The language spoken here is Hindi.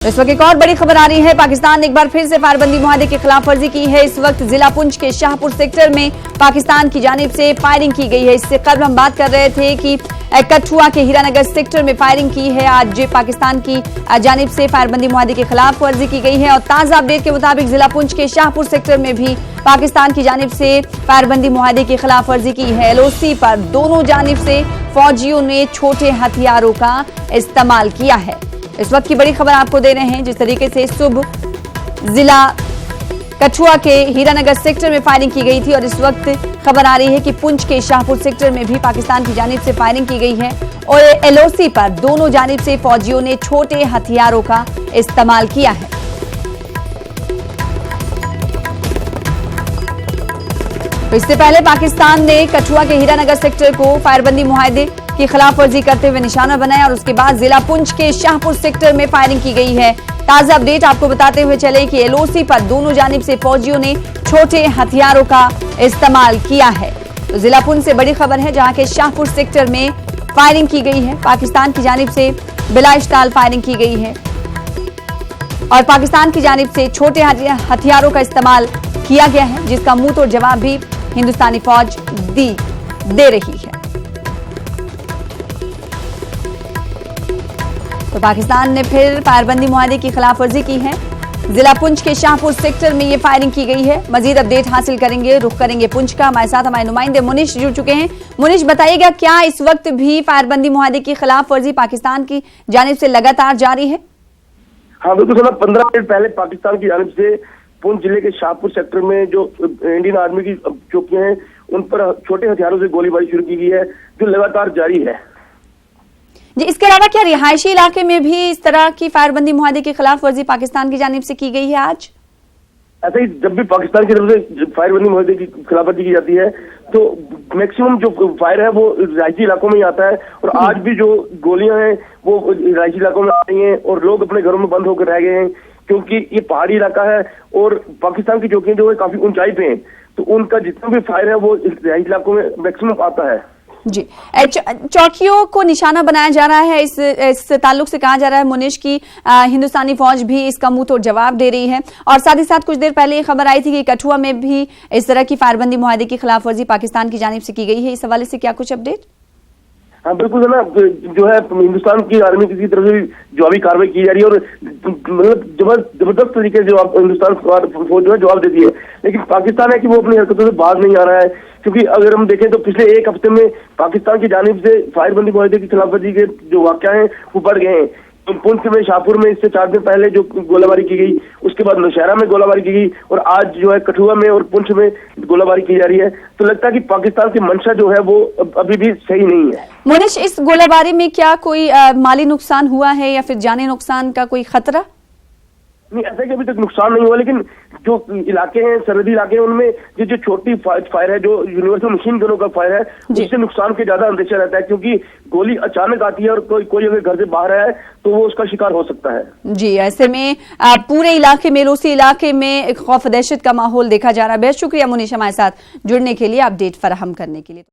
इस वक्त एक और बड़ी खबर आ रही है। पाकिस्तान ने एक बार फिर से फायरबंदी मुआहदे की खिलाफ वर्जी की है। इस वक्त जिला पुंछ के शाहपुर सेक्टर में पाकिस्तान की जानिब से फायरिंग की गई है। इससे कबल हम बात कर रहे थे कि कठुआ के हीरानगर सेक्टर में फायरिंग की है। आज पाकिस्तान की जानिब से फायरबंदी मुआहदे की खिलाफ वर्जी की गई है और ताजा अपडेट के मुताबिक जिला पुंछ के शाहपुर सेक्टर में भी पाकिस्तान की जानिब से फायरबंदी मुआहदे की खिलाफ वर्जी की है। LOC पर दोनों जानिब से फौजियों ने छोटे हथियारों का इस्तेमाल किया है। इस वक्त की बड़ी खबर आपको दे रहे हैं। जिस तरीके से सुबह जिला कठुआ के हीरानगर सेक्टर में फायरिंग की गई थी और इस वक्त खबर आ रही है कि पुंछ के शाहपुर सेक्टर में भी पाकिस्तान की जानिब से फायरिंग की गई है और LOC पर दोनों जानिब से फौजियों ने छोटे हथियारों का इस्तेमाल किया है। तो इससे पहले पाकिस्तान ने कठुआ के हीरानगर सेक्टर को फायरबंदी मुआहदे की खिलाफ वर्जी करते हुए निशाना बनाया और उसके बाद जिला पुंछ के शाहपुर सेक्टर में फायरिंग की गई है। ताजा अपडेट आपको बताते हुए चले कि LOC पर दोनों जानिब से फौजियों ने छोटे हथियारों का इस्तेमाल किया है। तो जिला पुंछ से बड़ी खबर है जहां के शाहपुर सेक्टर में फायरिंग की गई है। पाकिस्तान की जानिब से बिलाइश्ताल फायरिंग की गई है और पाकिस्तान की जानिब से छोटे हथियारों का इस्तेमाल किया गया है, जिसका मुंह तोड़ जवाब भी हिंदुस्तानी फौज दे रही है। तो पाकिस्तान ने फिर फायरबंदी मुआहदे की खिलाफ वर्जी की है। जिला पुंछ के शाहपुर सेक्टर में ये फायरिंग की गई है। मजीद अपडेट हासिल करेंगे, रुख करेंगे पुंछ का। हमारे साथ हमारे नुमाइंदे मुनीश जुड़ चुके हैं। मुनीश, बताइएगा क्या इस वक्त भी फायरबंदी मुआहदे की खिलाफ वर्जी पाकिस्तान की जानिब से लगातार जारी है? हाँ बिल्कुल सर, 15 मिनट पहले पाकिस्तान की जानिब से पुंछ जिले के शाहपुर सेक्टर में जो इंडियन आर्मी की चौकियां हैं उन पर छोटे हथियारों से गोलीबारी शुरू की गई है, जो लगातार जारी है जी। इसके अलावा क्या रिहायशी इलाके में भी इस तरह की फायरबंदी मुआहदे की खिलाफ वर्जी पाकिस्तान की जानिब से की गई है आज? ऐसे ही जब भी पाकिस्तान की तरफ से फायरबंदी मुआहदे की खिलाफ वर्जी की जाती है तो मैक्सिमम जो फायर है वो रिहायशी इलाकों में ही आता है और आज भी जो गोलियां हैं वो रिहायशी इलाकों में आ रही हैं और लोग अपने घरों में बंद होकर रह गए हैं, क्योंकि ये पहाड़ी इलाका है और पाकिस्तान की चौकियां जो है काफी ऊंचाई पे हैं, तो उनका जितना भी फायर है वो रिहायशी इलाकों में मैक्सिमम आता है जी। चौकियों को निशाना बनाया जा रहा है। इस ताल्लुक से कहा जा रहा है मुनीश की हिंदुस्तानी फौज भी इसका मुंह तोड़ जवाब दे रही है और साथ ही साथ कुछ देर पहले ये खबर आई थी कि कठुआ में भी इस तरह की फायरबंदी मुआहदे की खिलाफ वर्जी पाकिस्तान की जानिब से की गई है। इस हवाले से क्या कुछ अपडेट? हाँ बिल्कुल है ना, जो है हिंदुस्तान की आर्मी की तरफ से जवाबी कार्रवाई की जा रही है और मतलब जबरदस्त तरीके से हिंदुस्तान फौज जो है जवाब देती है, लेकिन पाकिस्तान है कि वो अपनी हरकतों से बाज नहीं आ रहा है। क्योंकि अगर हम देखें तो पिछले एक हफ्ते में पाकिस्तान की जानिब से फायरबंदी मुआहदे की खिलाफवर्जी के जो वाक़या हैं वो बढ़ गए हैं। तो पुंछ में शाहपुर में इससे 4 दिन पहले जो गोलाबारी की गई, उसके बाद नौशहरा में गोलाबारी की गई और आज जो है कठुआ में और पुंछ में गोलाबारी की जा रही है, तो लगता है कि पाकिस्तान की मंशा जो है वो अभी भी सही नहीं है। मुनीश, इस गोलाबारी में क्या कोई माली नुकसान हुआ है या फिर जानी नुकसान का कोई खतरा? नहीं, ऐसा कि अभी तक नुकसान नहीं हुआ, लेकिन जो इलाके हैं सरहदी इलाके हैं उनमें ये जो छोटी फायर है, जो यूनिवर्सल मशीन गनों का फायर है, उससे नुकसान के ज्यादा अंदेशा रहता है, क्योंकि गोली अचानक आती है और कोई अगर घर से बाहर है तो वो उसका शिकार हो सकता है जी। ऐसे में पूरे इलाके में, LOC इलाके में खौफ दहशत का माहौल देखा जा रहा है। बेहद शुक्रिया मुनीश हमारे साथ जुड़ने के लिए, अपडेट फराहम करने के लिए।